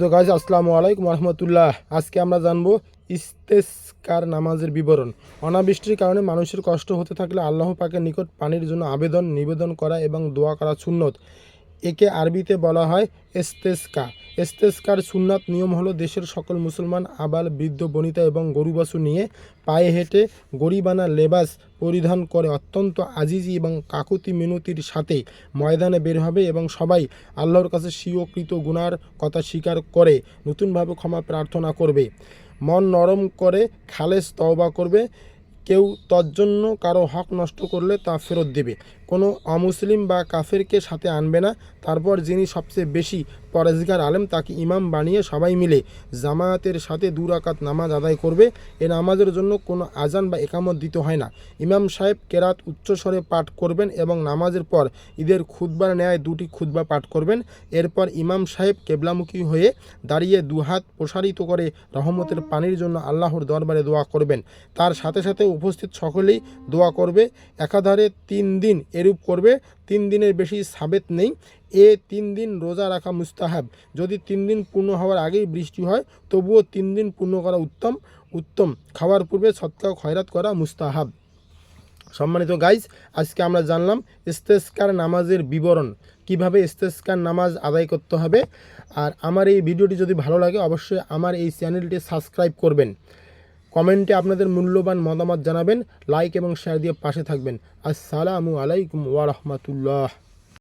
তো গাইস আসসালামু আলাইকুম রহমতুল্লাহ। আজকে আমরা জানবো ইস্তেসকার নামাজের বিবরণ। অনাবৃষ্টির কারণে মানুষের কষ্ট হতে থাকলে আল্লাহ পাকের নিকট পানির জন্য নিবেদন করা এবং দোয়া করা সুন্নত। একে আরবিতে বলা হয় ইস্তেসকা। ইস্তেসকার সুন্নাত নিয়ম হলো দেশের সকল মুসলমান আবাল বৃদ্ধ বনিতা এবং গরুবাছুর নিয়ে পায়ে হেঁটে গরিবানা লেবাস পরিধান করে অত্যন্ত আজিজি এবং কাকুতি মিনতির সাথে ময়দানে বের হবে এবং সবাই আল্লাহর কাছে স্বীয়কৃত গুনার কথা স্বীকার করে নতুনভাবে ক্ষমা প্রার্থনা করবে, মন নরম করে খালেস তওবা করবে। কেউ তজ্জন্য কারো হক নষ্ট করলে তা ফেরত দেবে, কোনো অমুসলিম বা কাফেরকে সাথে আনবে না। তারপর যিনি সবচেয়ে বেশি পরেজগার আলেম তাকে ইমাম বানিয়ে সবাই মিলে জামায়াতের সাথে 2 রাকাত নামাজ আদায় করবে। এ নামাজের জন্য কোনো আজান বা একামত দিতে হয় না। ইমাম সাহেব কেরাত উচ্চস্বরে পাঠ করবেন এবং নামাজের পর ঈদের খুতবার ন্যায় 2টি খুতবা পাঠ করবেন। এরপর ইমাম সাহেব কেবলামুখী হয়ে দাঁড়িয়ে 2 হাত প্রসারিত করে রহমতের পানির জন্য আল্লাহর দরবারে দোয়া করবেন। তার সাথে সাথে উপস্থিত সকলেই দোয়া করবে। একাধারে 3 দিন এরূপ করবে। 3 দিনের বেশি সাবেত নেই। 3 দিন রোজা রাখা মুস্তাহাব। যদি 3 দিন পূর্ণ হওয়ার আগেই বৃষ্টি হয় তবুও 3 দিন পূর্ণ করা উত্তম। খাওয়ার পূর্বে সদকা খয়রাত করা মুস্তাহাব। সম্মানিত গাইজ, আজকে আমরা জানলাম ইস্তেসকার নামাজের বিবরণ, কিভাবে ইস্তেসকার নামাজ আদায় করতে হবে। আর আমার এই ভিডিওটি যদি ভালো লাগে অবশ্যই আমার এই চ্যানেলটি সাবস্ক্রাইব করবেন। কমেন্টে আপনাদের মূল্যবান মতামত জানাবেন, লাইক এবং শেয়ার দিয়ে পাশে থাকবেন। আসসালামু আলাইকুম ওয়া রাহমাতুল্লাহ।